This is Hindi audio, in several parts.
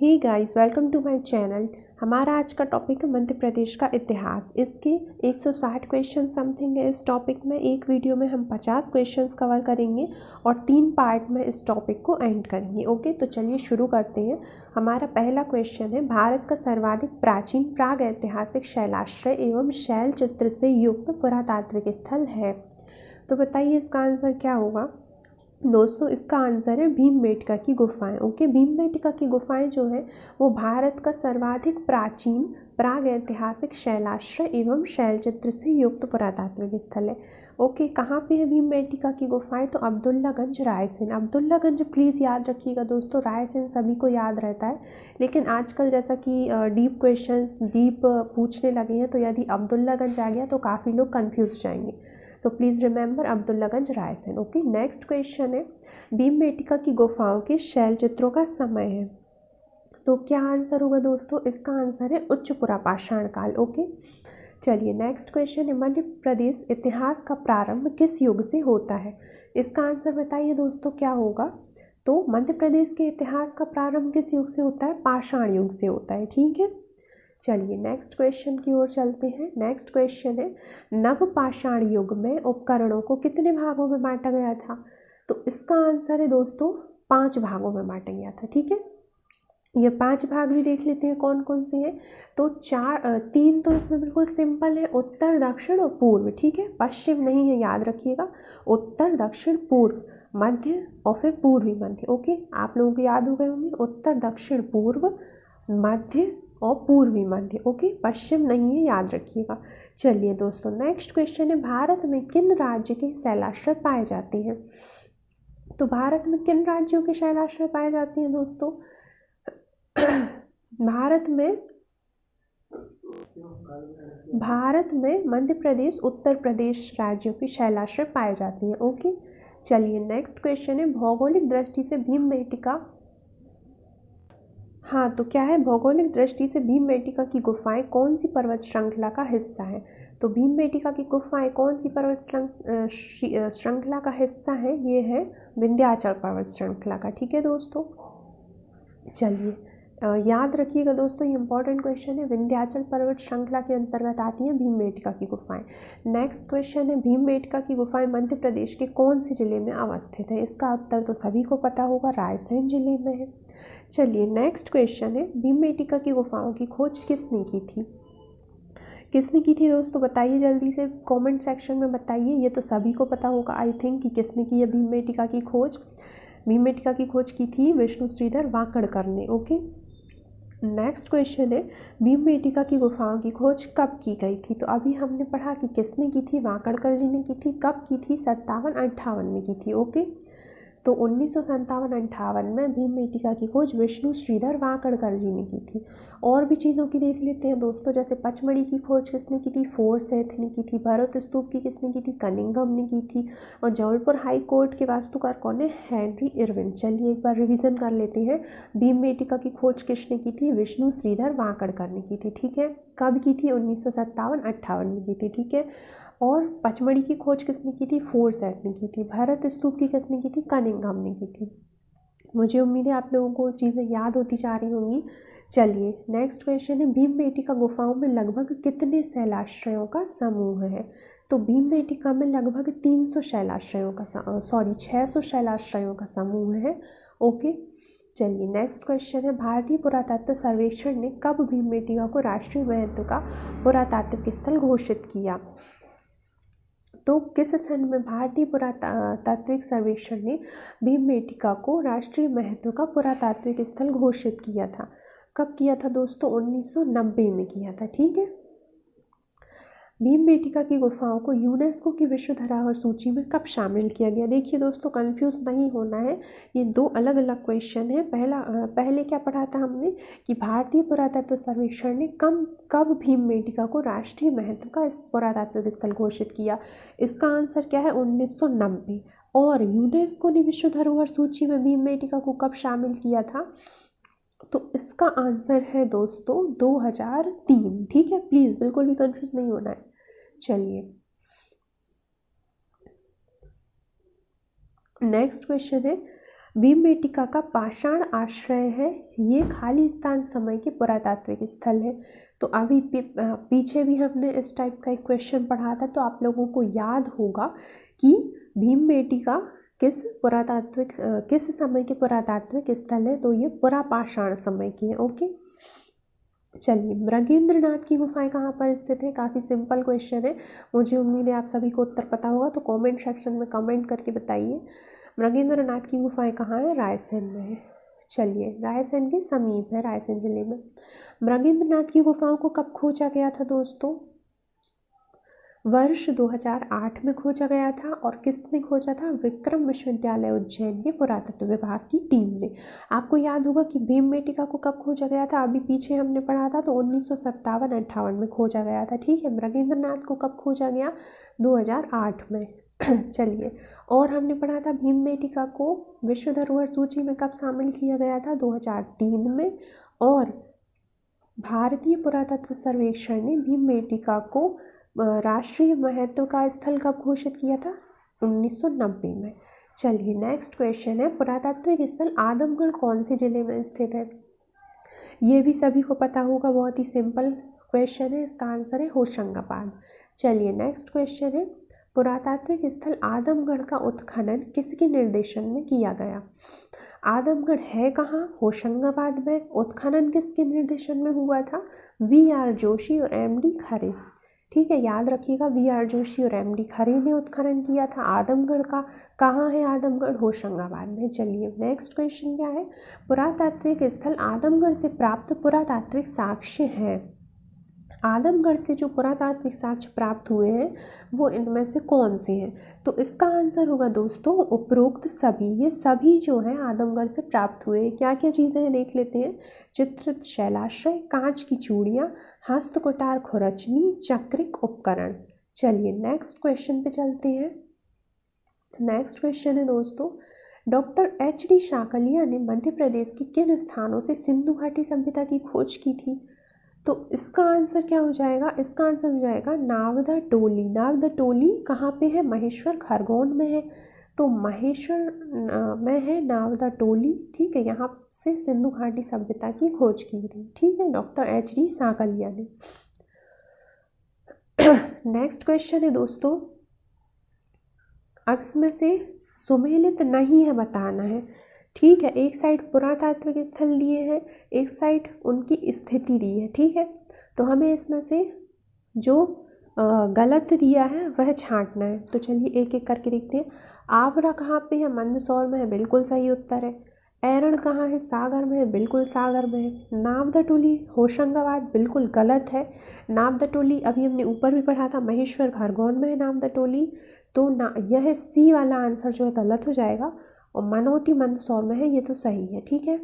Hey guys, welcome to my channel. हमारा आज का टॉपिक है मध्य प्रदेश का इतिहास। इसके 160 क्वेश्चन समथिंग है। इस टॉपिक में एक वीडियो में हम 50 क्वेश्चंस कवर करेंगे और 3 पार्ट में इस टॉपिक को एंड करेंगे। ओके, तो चलिए शुरू करते हैं। हमारा पहला क्वेश्चन है, भारत का सर्वाधिक प्राचीन प्राग ऐतिहासिक शैलाश्रय एवं शैल चित्र से युक्त पुरातात्विक स्थल है। तो बताइए इसका आंसर क्या होगा। दोस्तों, इसका आंसर है भीमबेटका की गुफाएं। ओके, भीमबेटका की गुफाएं जो है वो भारत का सर्वाधिक प्राचीन प्राग ऐतिहासिक शैलाश्रय एवं शैलचित्र से युक्त पुरातात्विक स्थल है। ओके, कहाँ पे है भीमबेटका की गुफाएं? तो अब्दुल्लागंज, रायसेन। अब्दुल्लागंज प्लीज़ याद रखिएगा दोस्तों। रायसेन सभी को याद रहता है, लेकिन आजकल जैसा कि डीप क्वेश्चंस डीप पूछने लगे हैं, तो यदि अब्दुल्लागंज आ गया तो काफ़ी लोग कन्फ्यूज हो जाएंगे। So please remember Abdullaganj, Raisen. Okay, next question है, भीमबेटका की गुफाओं के शैल चित्रों का समय है। तो क्या आंसर होगा दोस्तों? इसका आंसर है उच्च पुरापाषाण काल। ओके, चलिए नेक्स्ट क्वेश्चन है, मध्य प्रदेश इतिहास का प्रारंभ किस युग से होता है? इसका आंसर बताइए दोस्तों क्या होगा। तो मध्य प्रदेश के इतिहास का प्रारंभ किस युग से होता है? पाषाण युग से होता है। ठीक है, चलिए नेक्स्ट क्वेश्चन की ओर चलते हैं। नेक्स्ट क्वेश्चन है, नवपाषाण युग में उपकरणों को कितने भागों में बांटा गया था? तो इसका आंसर है दोस्तों 5 भागों में बांटा गया था। ठीक है, ये 5 भाग भी देख लेते हैं कौन कौन से हैं। तो 3 तो इसमें बिल्कुल सिंपल है, उत्तर दक्षिण और पूर्व। ठीक है, पश्चिम नहीं है, याद रखिएगा। उत्तर दक्षिण पूर्व, मध्य और फिर पूर्वी मध्य। ओके, आप लोगों को याद हो गए होंगे, उत्तर दक्षिण पूर्व, मध्य और पूर्वी मध्य। ओके, पश्चिम नहीं है, याद रखिएगा। चलिए दोस्तों नेक्स्ट क्वेश्चन है, भारत में किन राज्य के शैलाश्रय पाए जाते हैं? तो भारत में किन राज्यों के शैलाश्रय पाए जाते हैं दोस्तों? भारत में मध्य प्रदेश, उत्तर प्रदेश राज्यों के शैलाश्रय पाए जाते हैं। ओके, चलिए नेक्स्ट क्वेश्चन है, भौगोलिक दृष्टि से भीमबेटका, हाँ तो क्या है, भौगोलिक दृष्टि से भीमबेटका की गुफाएं कौन सी पर्वत श्रृंखला का हिस्सा है? तो भीमबेटका की गुफाएं कौन सी पर्वत श्रृंखला का हिस्सा है? ये है विंध्याचल पर्वत श्रृंखला का। ठीक है दोस्तों, चलिए याद रखिएगा दोस्तों, ये इंपॉर्टेंट क्वेश्चन है। विंध्याचल पर्वत श्रृंखला के अंतर्गत आती हैं भीमबेटका की गुफाएं। नेक्स्ट क्वेश्चन है, भीमबेटका की गुफाएं मध्य प्रदेश के कौन से जिले में अवस्थित है? इसका उत्तर तो सभी को पता होगा, रायसेन जिले में है। चलिए नेक्स्ट क्वेश्चन है, भीमबेटका की गुफाओं की खोज किसने की थी? किसने की थी दोस्तों? बताइए जल्दी से कमेंट सेक्शन में बताइए। ये तो सभी को पता होगा आई थिंक कि किसने की है भीमबेटका की खोज। भीमबेटका की खोज की थी विष्णु श्रीधर वाकड़कर ने। ओके, नेक्स्ट क्वेश्चन है, भीमबेटका की गुफाओं की खोज कब की गई थी? तो अभी हमने पढ़ा कि किसने की थी, वाकड़कर जी ने की थी। कब की थी? 57-58 में की थी। ओके, तो 1957-58 में भीमबेटका की खोज विष्णु श्रीधर वाकड़कर जी ने की थी। और भी चीज़ों की देख लेते हैं दोस्तों, जैसे पचमढ़ी की खोज किसने की थी? फोर्सेथ ने की थी। भरत स्तूप की किसने की थी? कनिंघम ने की थी। और जबलपुर हाई कोर्ट के वास्तुकार कौन है? Henry Irwin. चलिए एक बार रिवीजन कर लेते हैं। भीमबेटका की खोज किसने की थी? विष्णु श्रीधर वाकड़कर ने की थी। ठीक है, कब की थी? 1957-58 में की थी। ठीक है, और पचमढ़ी की खोज किसने की थी? फोर्सेथ ने की थी। भरत स्तूप की किसने की थी? कनिंघम ने की थी। मुझे उम्मीद है आप लोगों को चीज़ें याद होती जा रही होंगी। चलिए नेक्स्ट क्वेश्चन है, भीमबेटका गुफाओं में लगभग कितने शैलाश्रयों का समूह है? तो भीमबेटका में लगभग 300 शैलाश्रयों का 600 शैलाश्रयों का समूह है। ओके, चलिए नेक्स्ट क्वेश्चन है, भारतीय पुरातत्व सर्वेक्षण ने कब भीमबेटका को राष्ट्रीय महत्व का पुरातात्विक स्थल घोषित किया? तो किस सन में भारतीय पुरातात्विक सर्वेक्षण ने भीमबेटका को राष्ट्रीय महत्व का पुरातात्विक स्थल घोषित किया था? कब किया था दोस्तों? 1990 में किया था। ठीक है, भीमबेटका की गुफाओं को यूनेस्को की विश्व धरोहर सूची में कब शामिल किया गया? देखिए दोस्तों, कंफ्यूज नहीं होना है, ये 2 अलग अलग क्वेश्चन है। पहले क्या पढ़ा था हमने कि भारतीय पुरातत्व सर्वेक्षण ने कब भीमबेटका को राष्ट्रीय महत्व का पुरातात्विक स्थल घोषित किया? इसका आंसर क्या है? 1990। और यूनेस्को ने विश्व धरोहर सूची में भीमबेटका को कब शामिल किया था? तो इसका आंसर है दोस्तों 2003। ठीक है, प्लीज़ बिल्कुल भी कंफ्यूज नहीं होना है। चलिए नेक्स्ट क्वेश्चन है, भीमबेटका का पाषाण आश्रय है, ये खाली स्थान समय के पुरातात्विक स्थल है। तो अभी पीछे भी हमने इस टाइप का एक क्वेश्चन पढ़ा था, तो आप लोगों को याद होगा कि भीमबेटका किस समय के पुरातात्विक स्थल है, तो ये पुरापाषाण समय की है। ओके, चलिए, मृगेंद्रनाथ की गुफाएं कहाँ पर स्थित है? काफ़ी सिंपल क्वेश्चन है, मुझे उम्मीद है आप सभी को उत्तर पता होगा, तो कमेंट सेक्शन में कमेंट करके बताइए मृगेंद्रनाथ की गुफाएं कहाँ है? रायसेन में है। चलिए, रायसेन के समीप है, रायसेन जिले में। मृगेंद्रनाथ की गुफाओं को कब खोजा गया था दोस्तों? वर्ष 2008 में खोजा गया था। और किसने खोजा था? विक्रम विश्वविद्यालय उज्जैन के पुरातत्व विभाग की टीम ने। आपको याद होगा कि भीमबेटका को कब खोजा गया था? अभी पीछे हमने पढ़ा था, तो 1957-58 में खोजा गया था। ठीक है, मृगेंद्रनाथ को कब खोजा गया? 2008 में। चलिए, और हमने पढ़ा था भीमबेटका को विश्व धरोहर सूची में कब शामिल किया गया था? 2003 में। और भारतीय पुरातत्व सर्वेक्षण ने भीमबेटका को राष्ट्रीय महत्व का स्थल कब घोषित किया था? 1990 में। चलिए, नेक्स्ट क्वेश्चन है, पुरातात्विक स्थल आदमगढ़ कौन से जिले में स्थित है? ये भी सभी को पता होगा, बहुत ही सिंपल क्वेश्चन है, इसका आंसर है होशंगाबाद। चलिए, नेक्स्ट क्वेश्चन है, पुरातात्विक स्थल आदमगढ़ का उत्खनन किसके निर्देशन में किया गया? आदमगढ़ है कहाँ? होशंगाबाद में। उत्खनन किसके निर्देशन में हुआ था? VR जोशी और MD खरे। ठीक है, याद रखिएगा, VR जोशी और MD खरे ने उत्खनन किया था आदमगढ़ का। कहाँ है आदमगढ़? होशंगाबाद में। चलिए, नेक्स्ट क्वेश्चन क्या है, पुरातात्विक स्थल आदमगढ़ से प्राप्त पुरातात्विक साक्ष्य हैं। आदमगढ़ से जो पुरातात्विक साक्ष्य प्राप्त हुए हैं वो इनमें से कौन से हैं? तो इसका आंसर होगा दोस्तों उपरोक्त सभी। ये सभी जो हैं आदमगढ़ से प्राप्त हुए। क्या क्या चीज़ें हैं देख लेते हैं। चित्रित शैलाश्रय, कांच की चूड़ियाँ, हस्तकुटार खुरचनी, चक्रिक उपकरण। चलिए, नेक्स्ट क्वेश्चन पे चलते हैं। नेक्स्ट क्वेश्चन है दोस्तों, डॉक्टर HD शाकलिया ने मध्य प्रदेश के किन स्थानों से सिंधु घाटी सभ्यता की खोज की थी? तो इसका आंसर क्या हो जाएगा? इसका आंसर हो जाएगा नावदा टोली। नावदा टोली कहाँ पे है? महेश्वर खरगोन में है। तो महेश्वर में है नावदा टोली। ठीक है, यहाँ से सिंधु घाटी सभ्यता की खोज की थी। ठीक है, डॉक्टर HD शाकलिया ने। नेक्स्ट क्वेश्चन है दोस्तों, अब इसमें से सुमेलित नहीं है बताना है। ठीक है, एक साइड पुरातात्विक स्थल दिए हैं, एक साइड उनकी स्थिति दी है। ठीक है, तो हमें इसमें से जो गलत दिया है वह छांटना है। तो चलिए एक एक करके देखते हैं। आवरा कहाँ पे है? मंदसौर में है, बिल्कुल सही उत्तर है। ऐरण कहाँ है? सागर में है, बिल्कुल सागर में है। नावदा टोली होशंगाबाद, बिल्कुल गलत है। नावदा टोली अभी हमने ऊपर भी पढ़ा था, महेश्वर खरगोन में है नावदा टोली। तो यह C वाला आंसर जो है गलत हो जाएगा। और मनोटी मंदसौर में है, ये तो सही है। ठीक है,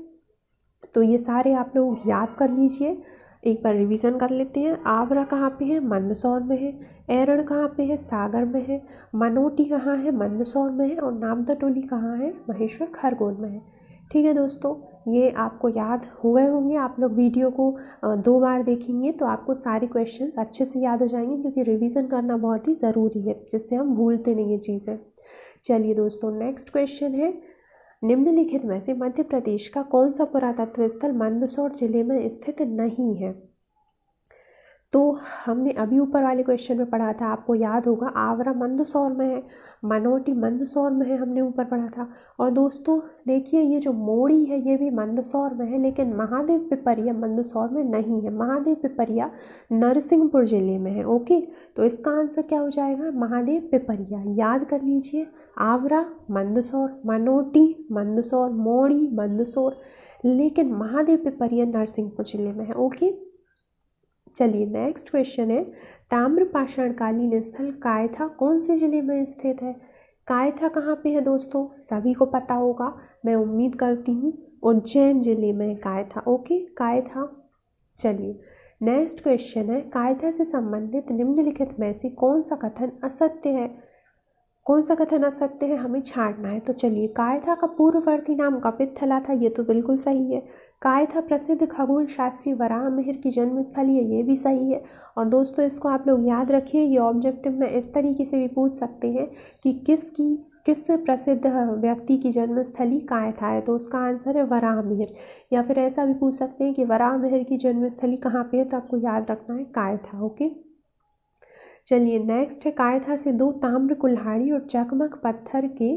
तो ये सारे आप लोग याद कर लीजिए, एक बार रिवीजन कर लेते हैं। आवरा कहाँ पे है? मंदसौर में है। ऐरण कहाँ पे है? सागर में है। मनोटी कहाँ है? मंदसौर में है। और नावदा टोली कहाँ है? महेश्वर खरगोन में है। ठीक है दोस्तों, ये आपको याद हो गए होंगे। आप लोग वीडियो को 2 बार देखेंगे तो आपको सारे क्वेश्चंस अच्छे से याद हो जाएंगे, क्योंकि रिवीजन करना बहुत ही ज़रूरी है, जिससे हम भूलते नहीं ये चीज़ें। चलिए दोस्तों, नेक्स्ट क्वेश्चन है, निम्नलिखित में से मध्य प्रदेश का कौन सा पुरातत्व स्थल मंदसौर जिले में स्थित नहीं है? तो हमने अभी ऊपर वाले क्वेश्चन में पढ़ा था, आपको याद होगा, आवरा मंदसौर में है, मनोटी मंदसौर में है, हमने ऊपर पढ़ा था। और दोस्तों देखिए, ये जो मोड़ी है ये भी मंदसौर में है, लेकिन महादेव पिपरिया मंदसौर में नहीं है। महादेव पिपरिया नरसिंहपुर जिले में है। ओके, तो इसका आंसर क्या हो जाएगा? महादेव पिपरिया। याद कर लीजिए, आवरा मंदसौर, मनोटी मंदसौर, मोड़ी मंदसौर, लेकिन महादेव पिपरिया नरसिंहपुर जिले में है। ओके, चलिए नेक्स्ट क्वेश्चन है, ताम्रपाषाणकालीन स्थल कायथा कौन से जिले में स्थित है? कायथा कहाँ पे है दोस्तों? सभी को पता होगा, मैं उम्मीद करती हूँ उज्जैन जिले में है कायथा। ओके, कायथा। चलिए नेक्स्ट क्वेश्चन है, कायथा से संबंधित निम्नलिखित में से कौन सा कथन असत्य है? कौन सा कथन असत्य है, हमें छांटना है। तो चलिए, कायथा का पूर्ववर्ती नाम कपित्थला था, ये तो बिल्कुल सही है। कायथा प्रसिद्ध खगोल शास्त्री वराह मिहिर की जन्मस्थली है, ये भी सही है। और दोस्तों इसको आप लोग याद रखिए, ये ऑब्जेक्टिव में इस तरीके से भी पूछ सकते हैं कि किस प्रसिद्ध व्यक्ति की जन्मस्थली कायथा है? तो उसका आंसर है वराहमिहिर। या फिर ऐसा भी पूछ सकते हैं कि वराहमिहिर की जन्मस्थली कहाँ पे है? तो आपको याद रखना है कायथा। ओके, चलिए नेक्स्ट है, कायथा से 2 ताम्र कुल्हाड़ी और चकमक पत्थर के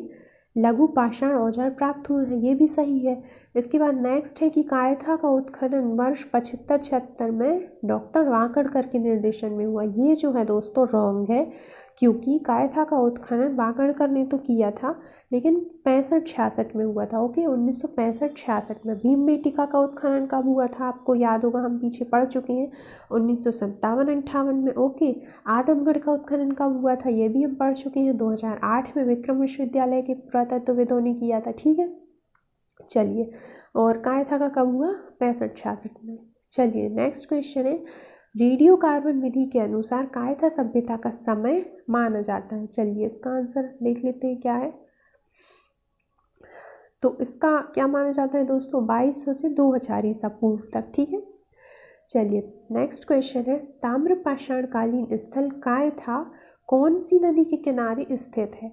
लघु पाषाण औजार प्राप्त हुए हैं। ये भी सही है। इसके बाद नेक्स्ट है कि कायथा का उत्खनन वर्ष 75-76 में डॉक्टर वाकड़कर के निर्देशन में हुआ। ये जो है दोस्तों रॉन्ग है, क्योंकि कायथा का उत्खनन वाकड़कर ने तो किया था, लेकिन 65-66 में हुआ था। ओके, 1965-66 में। भीमबेटिका का उत्खनन कब हुआ था? आपको याद होगा, हम पीछे पढ़ चुके हैं, 1957-58 में। ओके, आदमगढ़ का उत्खनन कब हुआ था? ये भी हम पढ़ चुके हैं, 2008 में विक्रम विश्वविद्यालय के पुरातत्वविदों ने किया था। ठीक है, चलिए, और कायथा का कब हुआ? 65-66 में। चलिए नेक्स्ट क्वेश्चन है, रेडियो कार्बन विधि के अनुसार कायथा सभ्यता का समय माना जाता है। चलिए इसका आंसर देख लेते हैं क्या है। तो इसका क्या माना जाता है दोस्तों? 2200 से 2000 ईसा पूर्व तक। ठीक है, चलिए नेक्स्ट क्वेश्चन है, ताम्रपाषाणकालीन स्थल कायथा कौन सी नदी के किनारे स्थित है?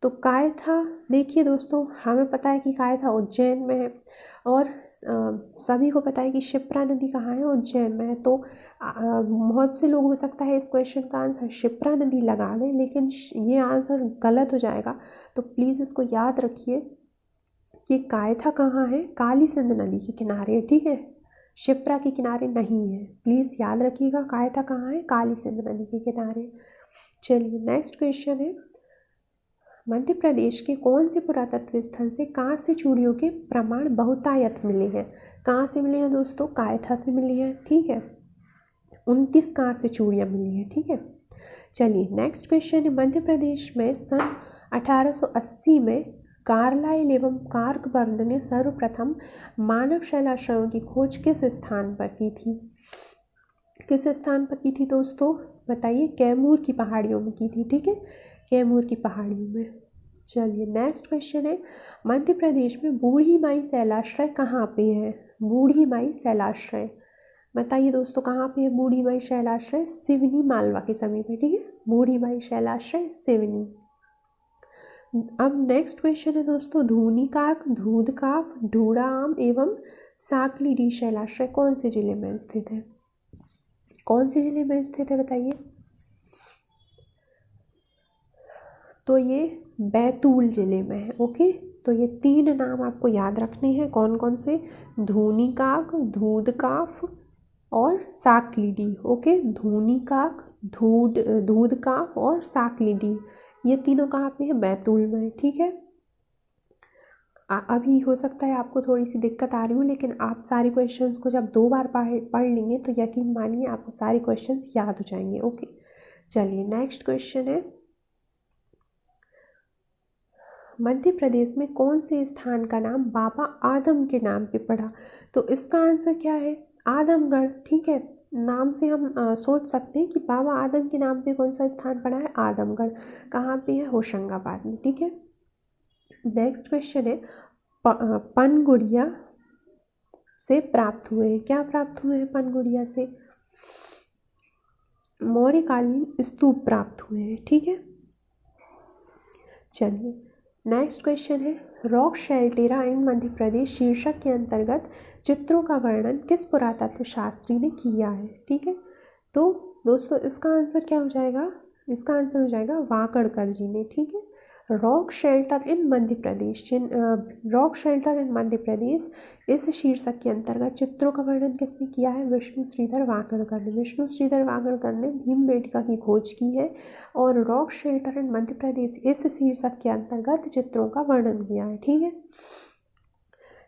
तो कायथा, देखिए दोस्तों, हमें पता है कि कायथा उज्जैन में है, और सभी को पता है कि शिप्रा नदी कहाँ है? उज्जैन में है। तो बहुत से लोग हो सकता है इस क्वेश्चन का आंसर शिप्रा नदी लगा दें, लेकिन ये आंसर गलत हो जाएगा। तो प्लीज़ इसको याद रखिए कि कायथा कहाँ है? काली सिंध नदी के किनारे है। ठीक है, शिप्रा के किनारे नहीं है। प्लीज़ याद रखिएगा, कायथा कहाँ है? काली सिंध नदी के किनारे। चलिए नेक्स्ट क्वेश्चन है, मध्य प्रदेश के कौन से पुरातत्व स्थल से कांस्य चूड़ियों के प्रमाण बहुतायत मिले हैं? कहाँ से मिले हैं दोस्तों? कायथा से मिले हैं। ठीक है, 29 कांस्य चूड़ियाँ मिली हैं। ठीक है, चलिए नेक्स्ट क्वेश्चन है, मध्य प्रदेश में सन 1880 में कार्लाइल एवं कार्कबर्न ने सर्वप्रथम मानव शैलाश्रयों की खोज किस स्थान पर की थी? किस स्थान पर की थी दोस्तों? बताइए। कैमूर की पहाड़ियों में की थी। ठीक है, कैमूर की पहाड़ियों में। चलिए नेक्स्ट क्वेश्चन है, मध्य प्रदेश में बूढ़ी माई शैलाश्रय कहाँ पे है? बूढ़ी माई शैलाश्रय, बताइए दोस्तों कहाँ पे है बूढ़ी माई शैलाश्रय? सिवनी मालवा के समीप है। ठीक है, बूढ़ी माई शैलाश्रय सिवनी। अब नेक्स्ट क्वेश्चन है दोस्तों, धूनिकाक, धूधकाफ, ढूढ़ा आम एवं साकलीडी शैलाश्रय कौन से जिले में स्थित है? कौन से जिले में स्थित है बताइए। तो ये बैतूल जिले में है। ओके, तो ये 3 नाम आपको याद रखने हैं, कौन कौन से? धूनिकाक, धूधकाफ और साकलीडी। ओके, धूनिकाक, धूधकाफ और साकलीडी, ये तीनों कहाँ पे है? बैतूल में। ठीक है, अभी हो सकता है आपको थोड़ी सी दिक्कत आ रही हो, लेकिन आप सारे क्वेश्चंस को जब 2 बार पढ़ लेंगे तो यकीन मानिए आपको सारे क्वेश्चंस याद हो जाएंगे। ओके, चलिए नेक्स्ट क्वेश्चन है, मध्य प्रदेश में कौन से स्थान का नाम बाबा आदम के नाम पे पड़ा? तो इसका आंसर क्या है? आदमगढ़। ठीक है, नाम से हम सोच सकते हैं कि बाबा आदम के नाम पे कौन सा स्थान पड़ा है? आदमगढ़। कहाँ पे है? होशंगाबाद में। ठीक है, नेक्स्ट क्वेश्चन है, पनगुड़िया से प्राप्त हुए हैं, क्या प्राप्त हुए हैं पनगुड़िया से? मौर्यकालीन स्तूप प्राप्त हुए हैं। ठीक है, चलिए नेक्स्ट क्वेश्चन है, रॉक शेल्टेरा इन मध्य प्रदेश शीर्षक के अंतर्गत चित्रों का वर्णन किस पुरातत्व शास्त्री ने किया है? ठीक है, तो दोस्तों इसका आंसर क्या हो जाएगा? इसका आंसर हो जाएगा वाकड़कर जी ने। ठीक है, rock shelter in Madhya Pradesh, rock shelter in Madhya Pradesh, इस शीर्षक के अंतर्गत चित्रों का वर्णन किसने किया है? विष्णु श्रीधर वाकड़कर ने। विष्णु श्रीधर वाकड़कर ने भीमबेटका की खोज की है और rock shelter in Madhya Pradesh इस शीर्षक के अंतर्गत चित्रों का वर्णन किया है। ठीक है,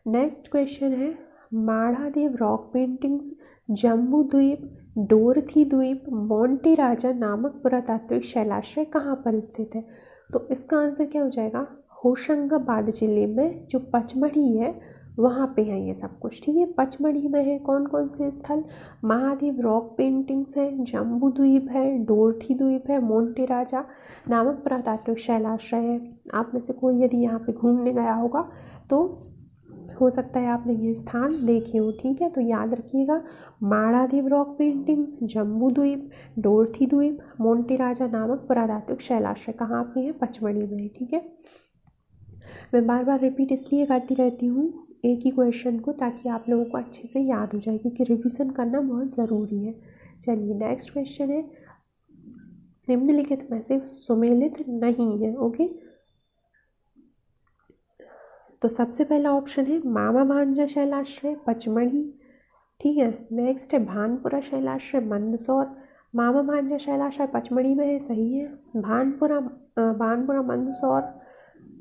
नेक्स्ट क्वेश्चन है, माढ़ादेव रॉक पेंटिंग्स जम्बू द्वीप, डोरथी द्वीप, मोंटे राजा नामक पुरातात्विक शैलाश्रय कहाँ पर स्थित है? तो इसका आंसर क्या हो जाएगा? होशंगाबाद जिले में जो पचमढ़ी है वहाँ पे है ये सब कुछ। ठीक है, पचमढ़ी में है कौन कौन से स्थल? महादेव रॉक पेंटिंग्स है, जम्बू द्वीप है, डोरथी द्वीप है, मोंटे राजा नामक पुरातात्विक शैलाश्रय है। आप में से कोई यदि यहाँ पे घूमने गया होगा तो हो सकता है आपने ये स्थान देखे हो। ठीक है, तो याद रखिएगा, माढ़ादेव रॉक पेंटिंग्स, जम्बू द्वीप, डोरथी द्वीप, मोंटे राजा नामक पुरातात्विक शैलाश्रय कहाँ पे है? पचमढ़ी में। ठीक है, मैं बार बार रिपीट इसलिए करती रहती हूँ एक ही क्वेश्चन को, ताकि आप लोगों को अच्छे से याद हो जाए, क्योंकि रिवीजन करना बहुत ज़रूरी है। चलिए नेक्स्ट क्वेश्चन है, निम्नलिखित में से सुमेलित नहीं है। ओके, तो सबसे पहला ऑप्शन है मामा भांजा शैलाश्रय पचमढ़ी, ठीक है। नेक्स्ट है भानपुरा शैलाश्रय मंदसौर। मामा भांजा शैलाश्रय पचमढ़ी में है, सही है। भानपुरा मंदसौर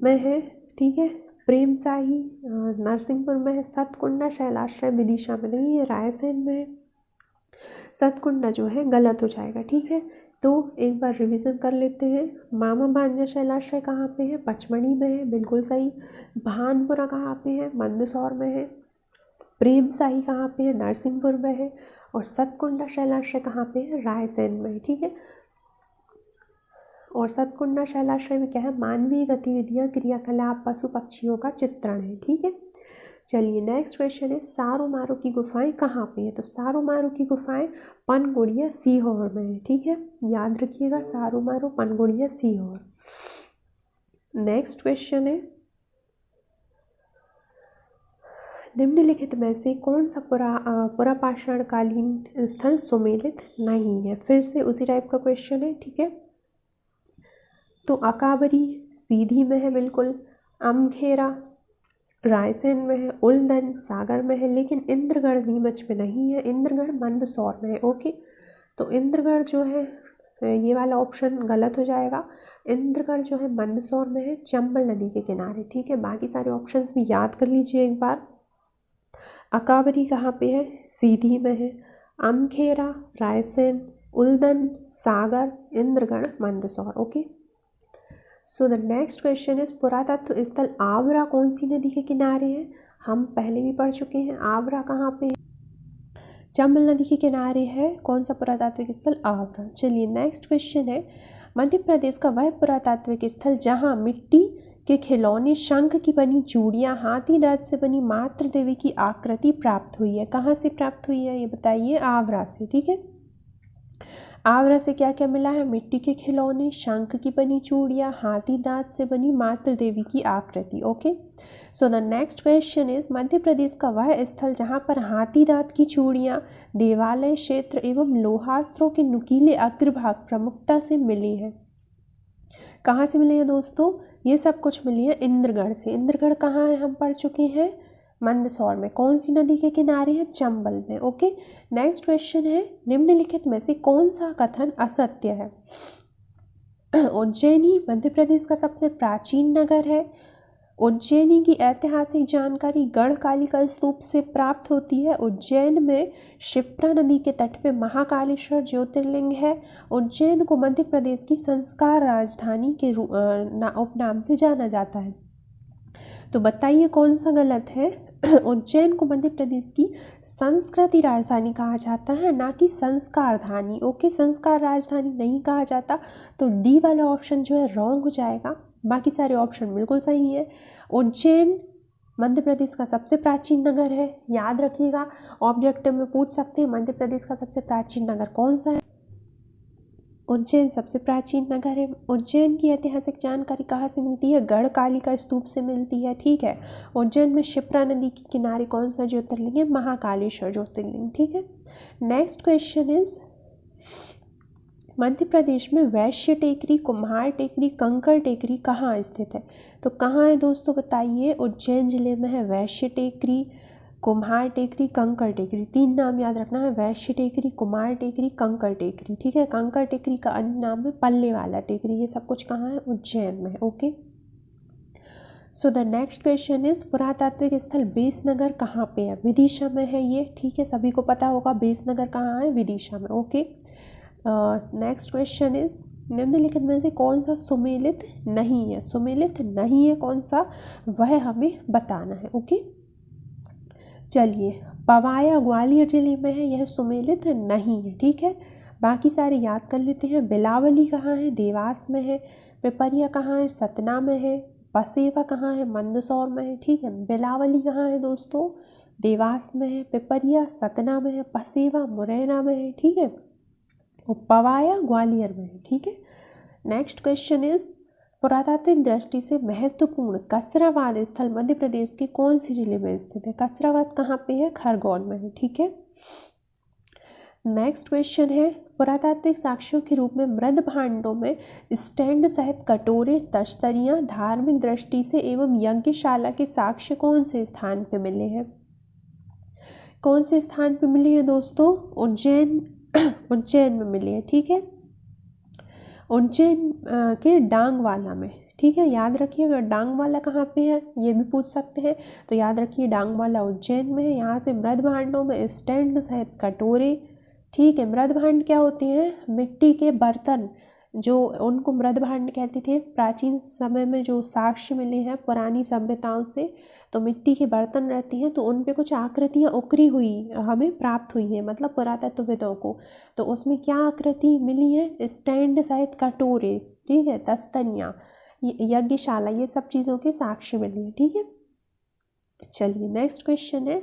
में है, ठीक है। प्रेम शाही नरसिंहपुर में है। सतकुंडा शैलाश्रय विदिशा में नहीं है, रायसेन में है। सतकुंडा जो है गलत हो जाएगा, ठीक है। तो एक बार रिवीजन कर लेते हैं। मामा भांजा शैलाश्रय कहाँ पे है? पचमढ़ी में है, बिल्कुल सही। भानपुरा कहाँ पे है? मंदसौर में है। प्रेम शाही कहाँ पे है? नरसिंहपुर में है। और सतकुंडा शैलाश्रय कहाँ पे है? रायसेन में, ठीक है। और सतकुंडा शैलाश्रय में क्या है? मानवीय गतिविधियाँ, क्रियाकलाप, पशु पक्षियों का चित्रण है, ठीक है। चलिए नेक्स्ट क्वेश्चन है, सारो मारो की गुफाएं कहाँ पे है? तो सारो मारो की गुफाएं पनगुड़िया सीहोर में है, ठीक है। याद रखिएगा, सारो मारो पनगुड़िया सीहोर। नेक्स्ट क्वेश्चन है, निम्नलिखित में से कौन सा पुरापाषाण कालीन स्थल सुमेलित नहीं है? फिर से उसी टाइप का क्वेश्चन है, ठीक है। तो अकाबरी सीधी में है, बिल्कुल। अमखेरा रायसेन में है। उल्दन सागर में है, लेकिन इंद्रगढ़ नीमच में नहीं है। इंद्रगढ़ मंदसौर में है, ओके। तो इंद्रगढ़ जो है, ये वाला ऑप्शन गलत हो जाएगा। इंद्रगढ़ जो है मंदसौर में है, चंबल नदी के किनारे, ठीक है। बाकी सारे ऑप्शंस भी याद कर लीजिए एक बार। अकाबरी कहाँ पे है? सीधी में है। Amkhera Raisen, Uldan Sagar, Indragarh Mandsaur, okay. So the next question is, पुरातत्व स्थल आवरा कौन सी नदी के किनारे है? हम पहले भी पढ़ चुके हैं। आवरा कहाँ पे है? चंबल नदी के किनारे है। कौन सा पुरातात्विक स्थल? आवरा। चलिए नेक्स्ट क्वेश्चन है, मध्य प्रदेश का वह पुरातात्विक स्थल जहाँ मिट्टी के खिलौने, शंख की बनी चूड़ियाँ, हाथी दांत से बनी मातृ देवी की आकृति प्राप्त हुई है। कहाँ से प्राप्त हुई है ये बताइए? आवरा से, ठीक है। आवरा से क्या क्या मिला है? मिट्टी के खिलौने, शंख की बनी चूड़ियाँ, हाथी दांत से बनी मातृ देवी की आकृति, okay. So the next question is, Madhya Pradesh का वह स्थल जहाँ पर हाथी दांत की चूड़ियाँ, देवालय क्षेत्र एवं लोहास्त्रों के नुकीले अग्रभाग प्रमुखता से मिले हैं। कहाँ से मिले हैं दोस्तों? ये सब कुछ मिली है इंद्रगढ़ से। इंद्रगढ़ कहाँ है? हम पढ़ चुके हैं, मंदसौर में। कौन सी नदी के किनारे है? चंबल में, ओके। नेक्स्ट क्वेश्चन है, निम्नलिखित में से कौन सा कथन असत्य है? उज्जैनी मध्य प्रदेश का सबसे प्राचीन नगर है। उज्जैनी की ऐतिहासिक जानकारी गढ़कालिका स्तूप से प्राप्त होती है। उज्जैन में क्षिप्रा नदी के तट पे महाकालेश्वर ज्योतिर्लिंग है। उज्जैन को मध्य प्रदेश की संस्कार राजधानी के उपनाम से जाना जाता है। तो बताइए कौन सा गलत है? उज्जैन को मध्य प्रदेश की संस्कृति राजधानी कहा जाता है, ना कि संस्कार धानी, ओके। संस्कार राजधानी नहीं कहा जाता। तो डी वाला ऑप्शन जो है रॉन्ग हो जाएगा। बाकी सारे ऑप्शन बिल्कुल सही है। उज्जैन मध्य प्रदेश का सबसे प्राचीन नगर है, याद रखिएगा। ऑब्जेक्टिव में पूछ सकते हैं मध्य प्रदेश का सबसे प्राचीन नगर कौन सा है? उज्जैन सबसे प्राचीन नगर है। उज्जैन की ऐतिहासिक जानकारी कहाँ से मिलती है? गढ़कालिका स्तूप से मिलती है, ठीक है। उज्जैन में क्षिप्रा नदी के किनारे कौन सा ज्योतिर्लिंग है? महाकालेश्वर ज्योतिर्लिंग, ठीक है। नेक्स्ट क्वेश्चन इज, मध्य प्रदेश में वैश्य टेकरी, कुम्हार टेकरी, कंकर टेकरी कहाँ स्थित है? तो कहाँ है दोस्तों बताइए? उज्जैन जिले में है वैश्य टेकरी, कुम्हार टेकरी, कंकर टेकरी। 3 नाम याद रखना है, वैश्य टेकरी, कुम्हार टेकरी, कंकर टेकरी, ठीक है। कंकर टेकरी का अन्य नाम है पल्ले वाला टेकरी। ये सब कुछ कहाँ है? उज्जैन में, okay. So the next question is, पुरातात्विक स्थल बेसनगर कहाँ पे है? विदिशा में है ये, ठीक है। सभी को पता होगा बेसनगर कहाँ है, विदिशा में, ओके। नेक्स्ट क्वेश्चन इज, निम्नलिखित में से कौन सा सुमेलित नहीं है? सुमेलित नहीं है कौन सा, वह हमें बताना है, ओके। चलिए, पवाया ग्वालियर जिले में है, यह सुमेलित नहीं है, ठीक है। बाकी सारे याद कर लेते हैं। बिलावली कहाँ है? देवास में है। पिपरिया कहाँ है? सतना में है। पसेवा कहाँ है? मंदसौर में है, ठीक है। बिलावली कहाँ है दोस्तों? देवास में है। पिपरिया सतना में है। पसेवा मुरैना में है, ठीक है। और पवाया ग्वालियर में है, ठीक है। नेक्स्ट क्वेश्चन इज, पुरातात्विक दृष्टि से महत्वपूर्ण कसरावाद स्थल मध्य प्रदेश के कौन से जिले में स्थित है? कसरावाद कहाँ पे है? खरगोन में है। ठीक है। नेक्स्ट क्वेश्चन है, पुरातात्विक साक्ष्यों के रूप में मृद भांडों में स्टैंड सहित कटोरे, तश्तरियाँ धार्मिक दृष्टि से एवं यज्ञशाला के साक्ष्य कौन से स्थान पे मिले हैं? कौन से स्थान पे मिले हैं दोस्तों? उज्जैन में मिले हैं। ठीक है, उज्जैन के डांगवाला में। ठीक है, याद रखिएगा डांगवाला कहाँ पे है, ये भी पूछ सकते हैं, तो याद रखिए डांगवाला उज्जैन में है। यहाँ से मृद भांडों में स्टैंड सहित कटोरे। ठीक है, मृद भांड क्या होते हैं? मिट्टी के बर्तन, जो उनको मृद भांड कहते थे। प्राचीन समय में जो साक्ष्य मिले हैं पुरानी सभ्यताओं से, तो मिट्टी के बर्तन रहते हैं, तो उन पे कुछ आकृतियाँ उकरी हुई हमें प्राप्त हुई हैं, मतलब पुरातत्वविदों को। तो उसमें क्या आकृति मिली है? स्टैंड सहित कटोरे, ठीक है, तस्तनियाँ, यज्ञशाला, ये सब चीज़ों के साक्ष्य मिले हैं। ठीक है, चलिए नेक्स्ट क्वेश्चन है।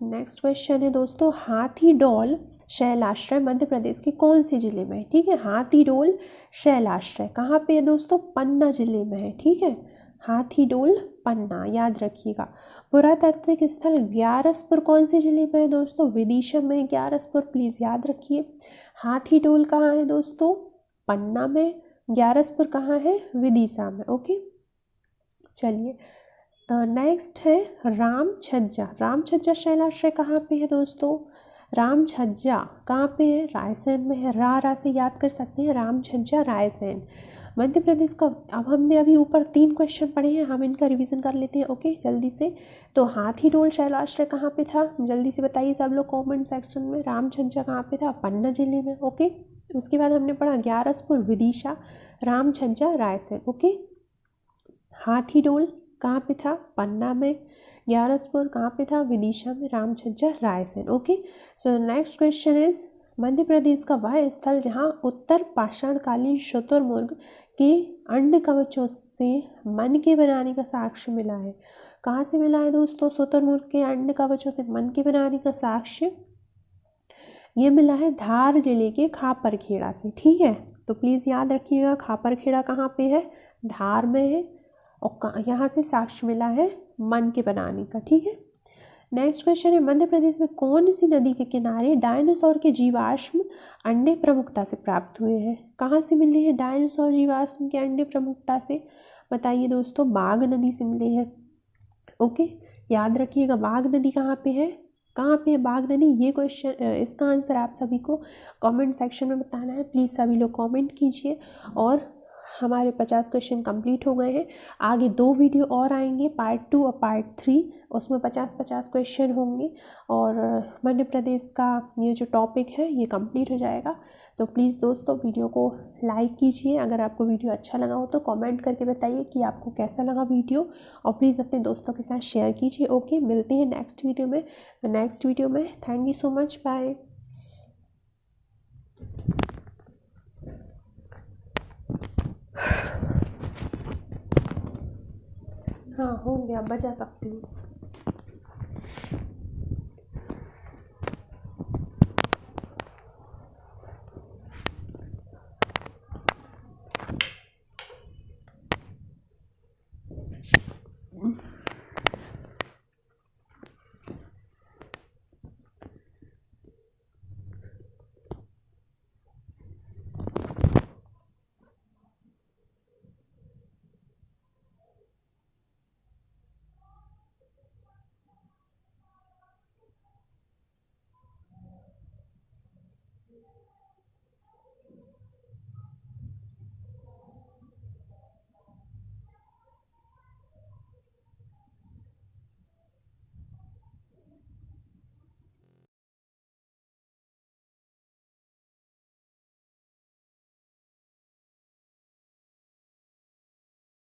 नेक्स्ट क्वेश्चन है दोस्तों, हाथीडोल शैलाश्रय मध्य प्रदेश के कौन से जिले में है? ठीक है, हाथीडोल शैलाश्रय कहाँ पे है दोस्तों? पन्ना जिले में है। ठीक है, हाथीडोल पन्ना, याद रखिएगा। पुरातात्विक स्थल ग्यारसपुर कौन से जिले में है दोस्तों? विदिशा में। ग्यारसपुर प्लीज़ याद रखिए। हाथीडोल कहाँ है दोस्तों? पन्ना में। ग्यारसपुर कहाँ है? विदिशा में। ओके, चलिए नेक्स्ट है राम छज्जा। राम छज्जा शैलाश्रय कहाँ पे है दोस्तों? राम छज्जा कहाँ पे है? रायसेन में है। रा से याद कर सकते हैं, राम छज्जा रायसेन मध्य प्रदेश का। अब हमने अभी ऊपर 3 क्वेश्चन पढ़े हैं, हम इनका रिवीजन कर लेते हैं। ओके, जल्दी से। तो हाथीडोल शैलाश्रय कहाँ पे था? जल्दी से बताइए सब लोग कॉमेंट सेक्शन में। राम छज्जा कहाँ पे था? पन्ना जिले में। ओके, उसके बाद हमने पढ़ा ग्यारसपुर विदिशा, राम छज्जा रायसेन। ओके, हाथीडोल कहाँ पे था? पन्ना में। ग्यारसपुर कहाँ पे था? विदिशा में। Ram Chhajja Raisen. Okay, so next question is, Madhya Pradesh का वह स्थल जहाँ उत्तर पाषाणकालीन शुतुरमुर्ग के अंड कवचों से मन के बनाने का साक्ष्य मिला है? कहाँ से मिला है दोस्तों? शुतुरमुर्ग के अंड कवचों से मन के बनाने का साक्ष्य ये मिला है धार जिले के खापरखेड़ा से। ठीक है, तो प्लीज़ याद रखिएगा खापरखेड़ा कहाँ पे है? धार में है, और यहाँ से साक्ष्य मिला है मन के बनाने का। ठीक है, नेक्स्ट क्वेश्चन है, मध्य प्रदेश में कौन सी नदी के किनारे डायनासोर के जीवाश्म अंडे प्रमुखता से प्राप्त हुए हैं? कहाँ से मिले हैं डायनासोर जीवाश्म के अंडे प्रमुखता से? बताइए दोस्तों, बाघ नदी से मिले हैं। ओके, याद रखिएगा बाघ नदी कहाँ पे है? कहाँ पे है बाघ नदी? ये क्वेश्चन, इसका आंसर आप सभी को कमेंट सेक्शन में बताना है। प्लीज़ सभी लोग कमेंट कीजिए। और हमारे 50 क्वेश्चन कंप्लीट हो गए हैं। आगे 2 वीडियो और आएंगे, पार्ट 2 और पार्ट 3, उसमें 50-50 क्वेश्चन होंगे और मध्य प्रदेश का ये जो टॉपिक है ये कंप्लीट हो जाएगा। तो प्लीज़ दोस्तों वीडियो को लाइक कीजिए। अगर आपको वीडियो अच्छा लगा हो तो कमेंट करके बताइए कि आपको कैसा लगा वीडियो, और प्लीज़ अपने दोस्तों के साथ शेयर कीजिए। ओके, मिलते हैं नेक्स्ट वीडियो में। Thank you so much, bye. हाँ, हो गया, बजा सकती हूँ।